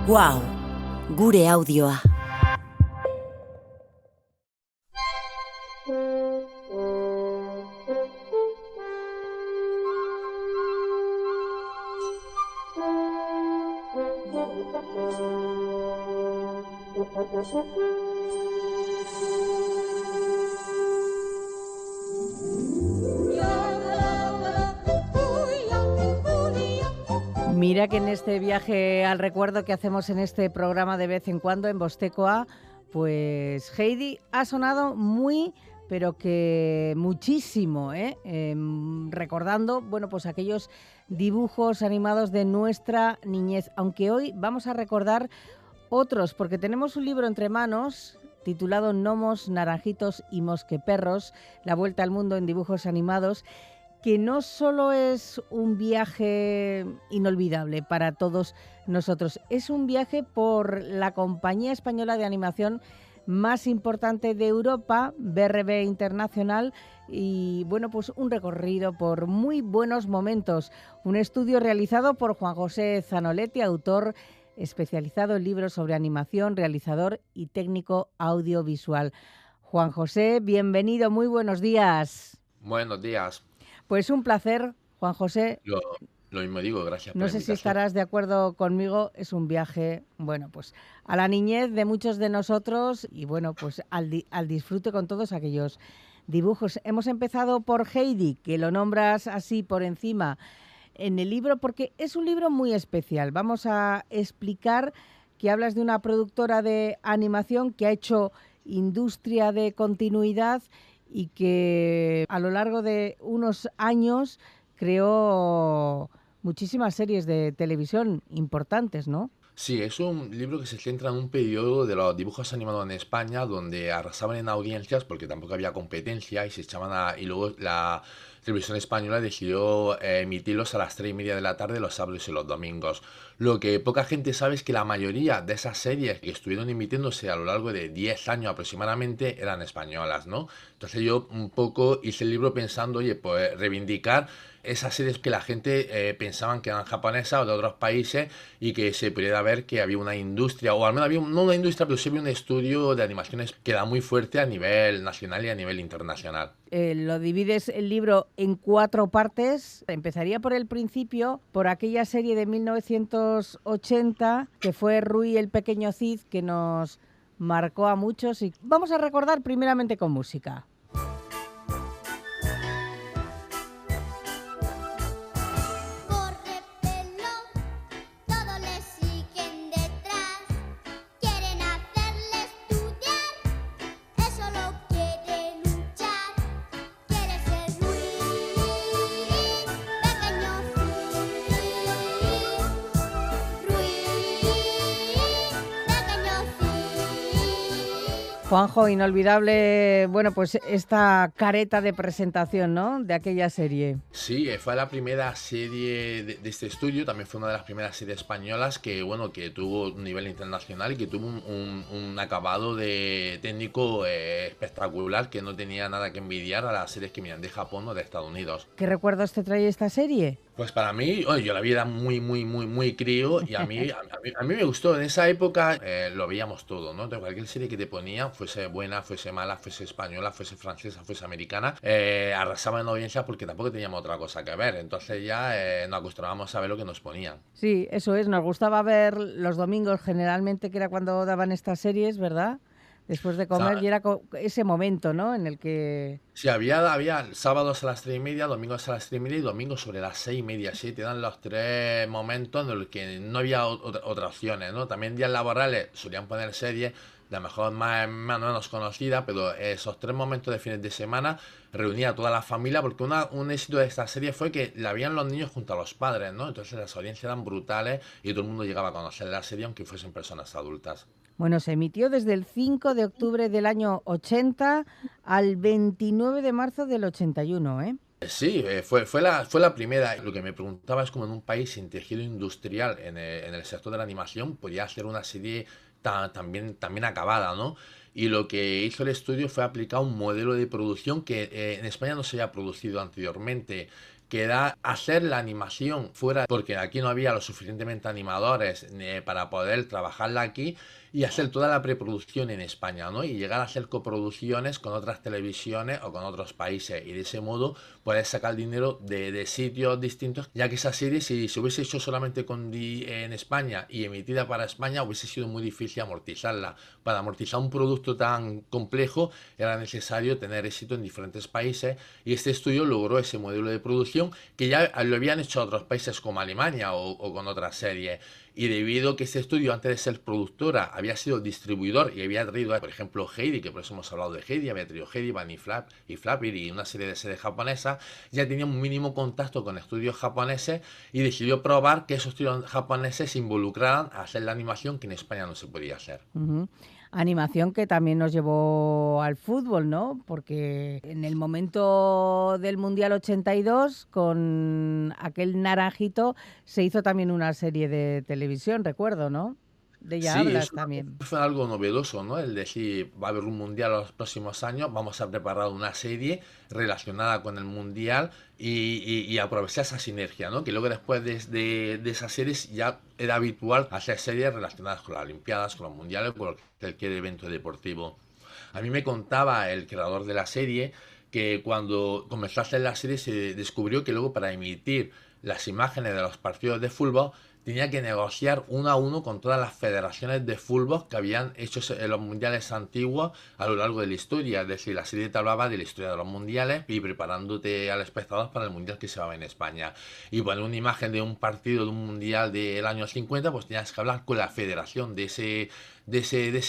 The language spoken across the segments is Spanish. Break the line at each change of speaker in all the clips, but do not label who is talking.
Wow, gure audioa.
Mira que en este viaje al recuerdo que hacemos en este programa de vez en cuando en Bostekoa, pues Heidi ha sonado muy, pero que muchísimo, recordando, bueno, pues aquellos dibujos animados de nuestra niñez, aunque hoy vamos a recordar otros, porque tenemos un libro entre manos titulado Gnomos, Naranjitos y Mosqueperros, la vuelta al mundo en dibujos animados, que no solo es un viaje inolvidable para todos nosotros, es un viaje por la compañía española de animación más importante de Europa, BRB Internacional, y bueno, pues un recorrido por muy buenos momentos. Un estudio realizado por Juan José Zanoletti, autor especializado en libros sobre animación, realizador y técnico audiovisual. Juan José, bienvenido, muy buenos días.
Buenos días.
Pues un placer, Juan José.
Lo mismo digo, gracias por
No
la
sé si
invitación.
estarás de acuerdo conmigo, es un viaje, bueno, pues a la niñez de muchos de nosotros y bueno, pues al disfrute con todos aquellos dibujos. Hemos empezado por Heidi, que lo nombras así por encima en el libro, porque es un libro muy especial. Vamos a explicar que hablas de una productora de animación que ha hecho industria de continuidad y que a lo largo de unos años creó muchísimas series de televisión importantes, ¿no?
Sí, es un libro que se centra en un periodo de los dibujos animados en España donde arrasaban en audiencias porque tampoco había competencia y se echaban y luego la televisión española decidió emitirlos a las 3:30 de la tarde los sábados y los domingos. Lo que poca gente sabe es que la mayoría de esas series que estuvieron emitiéndose a lo largo de 10 años aproximadamente eran españolas, ¿no? Entonces yo un poco hice el libro pensando, oye, pues reivindicar esas series que la gente pensaban que eran japonesas o de otros países y que se pudiera ver que había una industria, o al menos había, no una industria, pero sí había un estudio de animaciones que era muy fuerte a nivel nacional y a nivel internacional.
Lo divides el libro en 4 partes. Empezaría por el principio, por aquella serie de 1980, que fue Rui el Pequeño Cid, que nos marcó a muchos. Y vamos a recordar primeramente con música. Juanjo, inolvidable, bueno, pues esta careta de presentación, ¿no?, de aquella serie.
Sí, fue la primera serie de este estudio, también fue una de las primeras series españolas que, bueno, que tuvo un nivel internacional y que tuvo un acabado de técnico espectacular que no tenía nada que envidiar a las series que venían de Japón o de Estados Unidos.
¿Qué recuerdos te trae esta serie?
Pues para mí, oye, yo la vi era muy crío y a mí me gustó. En esa época lo veíamos todo, ¿no? De cualquier serie que te ponían, fuese buena, fuese mala, fuese española, fuese francesa, fuese americana, arrasaba en audiencia porque tampoco teníamos otra cosa que ver. Entonces ya nos acostumbrábamos a ver lo que nos ponían.
Sí, eso es. Nos gustaba ver los domingos generalmente, que era cuando daban estas series, ¿verdad? Después de comer, y era ese momento, ¿no?, en el que...
Sí, había sábados a las 3:30, domingos a las 3:30 y domingos sobre las 6:30. Sí, te dan los 3 momentos en los que no había otras opciones, ¿no? También días laborales solían poner series, de a lo mejor más o menos conocidas, pero esos 3 momentos de fines de semana reunía a toda la familia, porque un éxito de esta serie fue que la veían los niños junto a los padres, ¿no? Entonces las audiencias eran brutales y todo el mundo llegaba a conocer la serie, aunque fuesen personas adultas.
Bueno, se emitió desde el 5 de octubre del año 80 al 29 de marzo del 81, ¿eh?
Sí, fue la primera. Lo que me preguntaba es cómo en un país sin tejido industrial en el sector de la animación podía hacer una serie tan bien acabada, ¿no? Y lo que hizo el estudio fue aplicar un modelo de producción que en España no se había producido anteriormente, que era hacer la animación fuera, porque aquí no había lo suficientemente animadores para poder trabajarla aquí, y hacer toda la preproducción en España, ¿no? Y llegar a hacer coproducciones con otras televisiones o con otros países, y de ese modo poder sacar dinero de sitios distintos, ya que esa serie, si se hubiese hecho solamente en España y emitida para España, hubiese sido muy difícil amortizarla. Para amortizar un producto tan complejo era necesario tener éxito en diferentes países, y este estudio logró ese modelo de producción que ya lo habían hecho otros países como Alemania o con otras series. Y debido a que este estudio, antes de ser productora, había sido distribuidor y había traído, por ejemplo, Heidi, que por eso hemos hablado de Heidi, había traído Heidi, Bunny Flap y Flappy y una serie de series japonesas, ya tenía un mínimo contacto con estudios japoneses y decidió probar que esos estudios japoneses se involucraran a hacer la animación que en España no se podía hacer.
Uh-huh. Animación que también nos llevó al fútbol, ¿no? Porque en el momento del Mundial 82, con aquel naranjito, se hizo también una serie de televisión, recuerdo, ¿no? De ella
Sí,
hablas
eso
también.
fue algo novedoso, ¿no? El decir, va a haber un mundial los próximos años, vamos a preparar una serie relacionada con el mundial y aprovechar esa sinergia, ¿no? Que luego después de esas series ya era habitual hacer series relacionadas con las Olimpiadas, con los mundiales, con cualquier evento deportivo. A mí me contaba el creador de la serie que cuando comenzó a hacer la serie se descubrió que luego para emitir las imágenes de los partidos de fútbol tenía que negociar uno a uno con todas las federaciones de fútbol que habían hecho en los mundiales antiguos a lo largo de la historia. Es decir, la serie te hablaba de la historia de los mundiales y preparándote al espectador para el mundial que se va en España. Y poner una imagen de un partido de un mundial del año 50, pues tenías que hablar con la federación de ese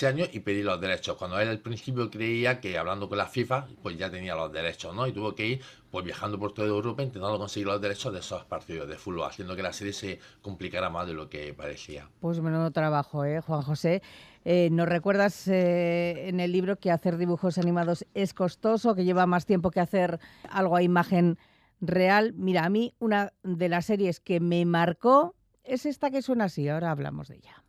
año y pedir los derechos. Cuando él al principio creía que hablando con la FIFA, pues ya tenía los derechos, ¿no? Y tuvo que ir pues viajando por toda Europa intentando conseguir los derechos de esos partidos de fútbol, haciendo que la serie se complicara más de lo que parecía.
Pues menudo trabajo, Juan José. ¿Nos recuerdas en el libro que hacer dibujos animados es costoso, que lleva más tiempo que hacer algo a imagen real? Mira, a mí una de las series que me marcó es esta que suena así, ahora hablamos de ella.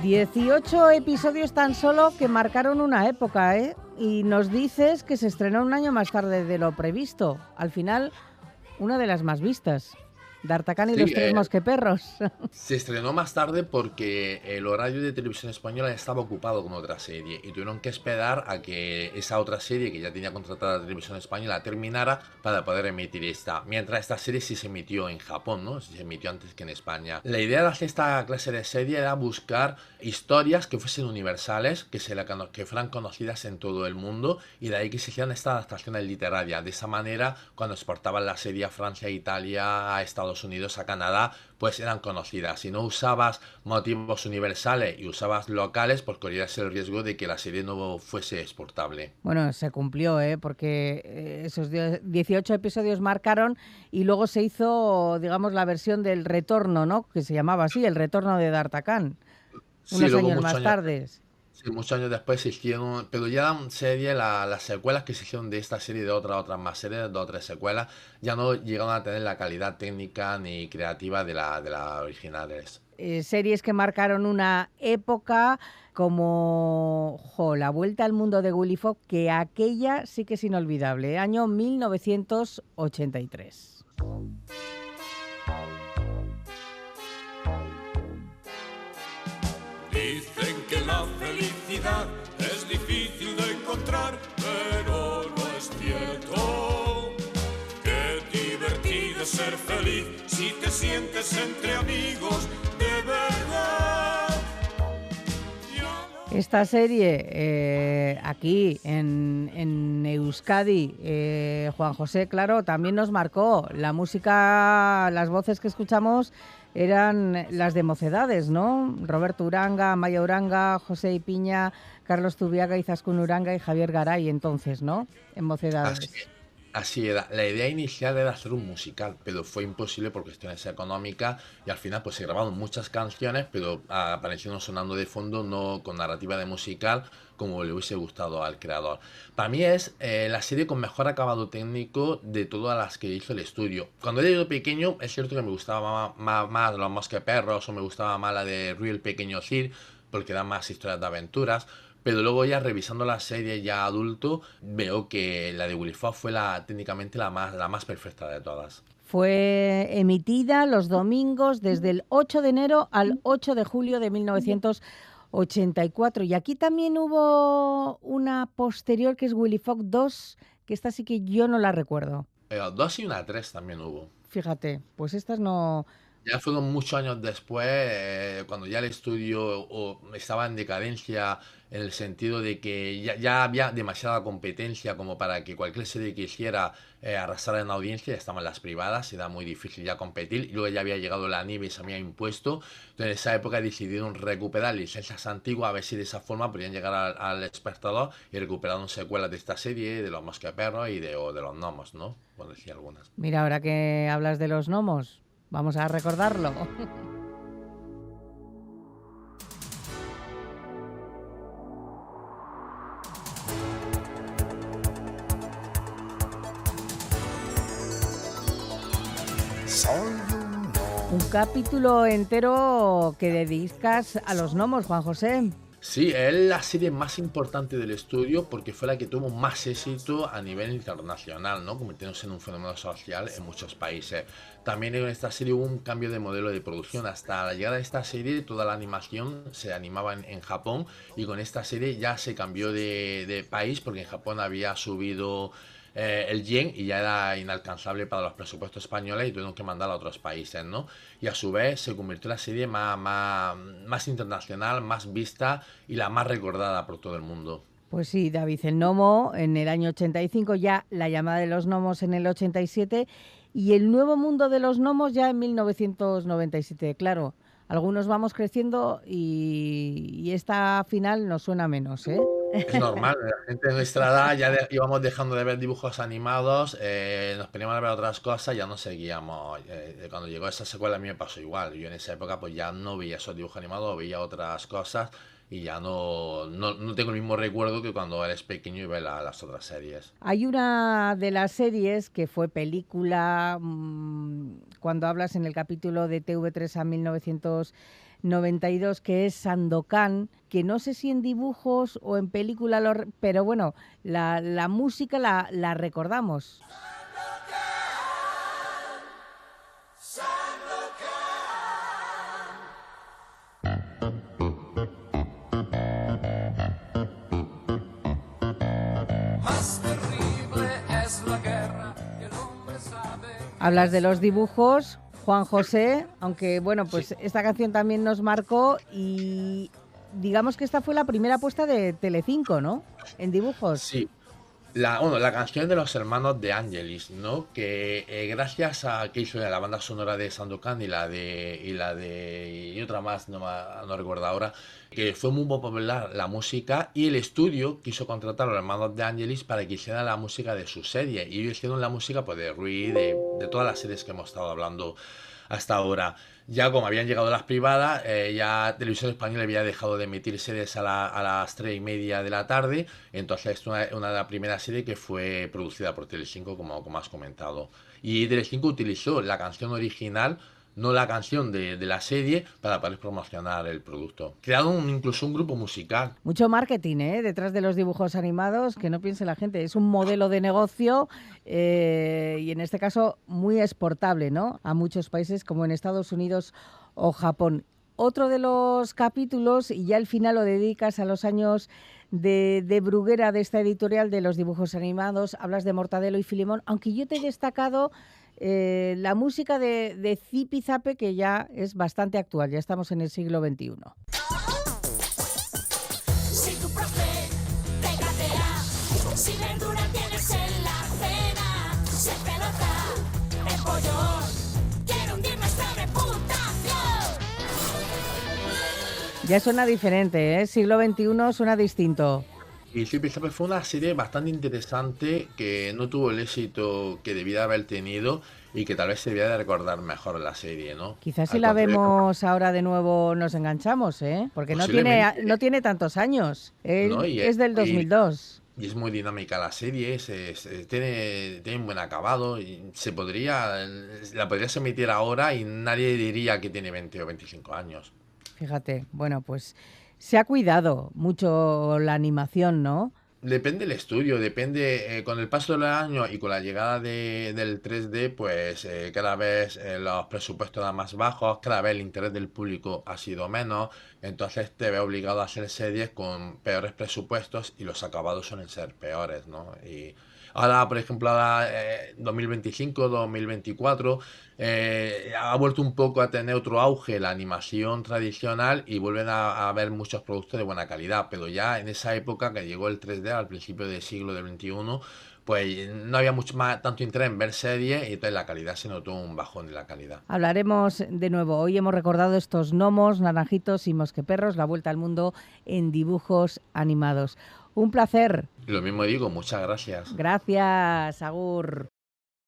Sí,
18 episodios tan solo que marcaron una época, ¿eh? Y nos dices que se estrenó un año más tarde de lo previsto. Al final, una de las más vistas. D'Artagnan y los tres mosqueperros.
Se estrenó más tarde porque el horario de televisión española estaba ocupado con otra serie y tuvieron que esperar a que esa otra serie que ya tenía contratada la televisión española terminara para poder emitir esta. Mientras esta serie sí se emitió en Japón, ¿no? Se emitió antes que en España. La idea de hacer esta clase de serie era buscar historias que fuesen universales, que fueran conocidas en todo el mundo, y de ahí que se hicieran estas adaptaciones literarias. De esa manera, cuando exportaban la serie a Francia, a Italia, a Estados Unidos, a Canadá, pues eran conocidas. Si no usabas motivos universales y usabas locales, pues corrías el riesgo de que la serie no fuese exportable.
Bueno, se cumplió, porque esos 18 episodios marcaron y luego se hizo, digamos, la versión del retorno, ¿no? Que se llamaba así, el retorno de D'Artagnan,
Sí,
unos
luego
años
muchos
más
años,
tarde.
sí, muchos años después se hicieron, pero ya eran series, las secuelas que se hicieron de esta serie y de otras más series, dos o tres secuelas, ya no llegaron a tener la calidad técnica ni creativa de las originales.
Series que marcaron una época como La Vuelta al Mundo de Willy Fogg, que aquella sí que es inolvidable, año 1983.
Dicen que la felicidad es difícil de encontrar, pero no es cierto. Qué divertido es ser feliz si te sientes entre amigos de verdad.
Esta serie aquí en Euskadi, Juan José, claro, también nos marcó. La música, las voces que escuchamos eran las de Mocedades, ¿no? Roberto Uranga, Amaya Uranga, José Ipiña, Carlos Zubiaga, Izaskun Uranga y Javier Garay, entonces, ¿no? En Mocedades.
Así era. La idea inicial era hacer un musical, pero fue imposible por cuestiones económicas y al final pues se grabaron muchas canciones, pero aparecieron sonando de fondo, no con narrativa de musical como le hubiese gustado al creador. Para mí es la serie con mejor acabado técnico de todas las que hizo el estudio. Cuando era yo pequeño es cierto que me gustaba más Los Mosqueperros o me gustaba más la de Rui el Pequeño Cid porque eran más historias de aventuras. Pero luego ya revisando la serie ya adulto, veo que la de Willy Fox fue técnicamente la más perfecta de todas.
Fue emitida los domingos desde el 8 de enero al 8 de julio de 1984. Y aquí también hubo una posterior que es Willy Fox 2, que esta sí que yo no la recuerdo.
2 y una 3 también hubo.
Fíjate, pues estas no...
Ya fueron muchos años después, cuando ya el estudio estaba en decadencia, en el sentido de que ya había demasiada competencia como para que cualquier serie que hiciera arrasara en audiencia. Ya estaban las privadas, era muy difícil ya competir. Y luego ya había llegado la nieve y se había impuesto. Entonces en esa época decidieron recuperar licencias antiguas, a ver si de esa forma podían llegar al espectador, y recuperaron secuelas de esta serie, de Los Mosqueperros y de los Gnomos, ¿no? Por decir algunas.
Mira, ahora que hablas de los gnomos, vamos a recordarlo. Un capítulo entero que dedicas a los gnomos, Juan José.
Sí, es la serie más importante del estudio porque fue la que tuvo más éxito a nivel internacional, ¿no? Convirtiéndose en un fenómeno social en muchos países. También en esta serie hubo un cambio de modelo de producción. Hasta la llegada de esta serie, toda la animación se animaba en Japón, y con esta serie ya se cambió de país porque en Japón había subido el yen y ya era inalcanzable para los presupuestos españoles y tuvieron que mandar a otros países, ¿no? Y a su vez se convirtió en la serie más internacional, más vista y la más recordada por todo el mundo.
Pues sí, David, el gnomo en el año 85, ya La llamada de los gnomos en el 87 y El nuevo mundo de los gnomos ya en 1997. Claro, algunos vamos creciendo y esta final nos suena menos, ¿eh?
Es normal, la gente de nuestra edad ya íbamos dejando de ver dibujos animados, nos poníamos a ver otras cosas, ya no seguíamos. Cuando llegó esa secuela a mí me pasó igual. Yo en esa época pues ya no veía esos dibujos animados, veía otras cosas y ya no tengo el mismo recuerdo que cuando eres pequeño y ves las otras series.
Hay una de las series que fue película, cuando hablas en el capítulo de TV3 a 1992, que es Sandokan, que no sé si en dibujos o en película, pero bueno, la música la recordamos. Hablas de los dibujos, Juan José, aunque bueno, pues sí, esta canción también nos marcó y digamos que esta fue la primera apuesta de Telecinco, ¿no? En dibujos.
Sí. La canción de los hermanos de Angelis, ¿no? Que gracias a que hizo la banda sonora de Sandokan y otra más, no recuerdo ahora, que fue muy popular la música, y el estudio quiso contratar a los hermanos de Angelis para que hicieran la música de su serie, y ellos hicieron la música pues, de Rui, de todas las series que hemos estado hablando hasta ahora. Ya como habían llegado las privadas, ya Televisión Española había dejado de emitir series a las 3:30 de la tarde, entonces es una de las primeras series que fue producida por Telecinco, como has comentado. Y Telecinco utilizó la canción original, no la canción de la serie, para poder promocionar el producto. Crearon incluso un grupo musical.
Mucho marketing, detrás de los dibujos animados, que no piense la gente. Es un modelo de negocio y en este caso muy exportable, ¿no? A muchos países como en Estados Unidos o Japón. Otro de los capítulos, y ya al final lo dedicas a los años de Bruguera, de esta editorial de los dibujos animados, hablas de Mortadelo y Filemón, aunque yo te he destacado la música de Zipi Zape, que ya es bastante actual, ya estamos en el siglo XXI.
Si tu profe te gatea, si verdura tienes en la cena, si es pelota, es pollón, quiero hundir nuestra reputación.
Ya suena diferente, ¿eh? Siglo XXI suena distinto.
Y Phineas y Ferb fue una serie bastante interesante que no tuvo el éxito que debía haber tenido y que tal vez se debía de recordar mejor la serie, ¿no?
Quizás si
Al
la
contrario,
vemos ahora de nuevo nos enganchamos, ¿eh? Porque
posiblemente,
no tiene tantos años.
¿no?
Él es del 2002.
Y es muy dinámica la serie, tiene un buen acabado y la podrías emitir ahora y nadie diría que tiene 20 o 25 años.
Fíjate, bueno, pues se ha cuidado mucho la animación, ¿no?
Depende del estudio, depende, con el paso de los años y con la llegada del 3D, pues cada vez los presupuestos eran más bajos, cada vez el interés del público ha sido menos, entonces te ves obligado a hacer series con peores presupuestos y los acabados suelen ser peores, ¿no? Y ahora, por ejemplo, 2025, 2024, ha vuelto un poco a tener otro auge la animación tradicional y vuelven a haber muchos productos de buena calidad, pero ya en esa época que llegó el 3D al principio del siglo del XXI, pues no había mucho más tanto interés en ver series y entonces la calidad se notó un bajón de la calidad.
Hablaremos de nuevo. Hoy hemos recordado estos gnomos, naranjitos y mosqueperros, la vuelta al mundo en dibujos animados. Un placer.
Lo mismo digo, muchas gracias.
Gracias, Agur.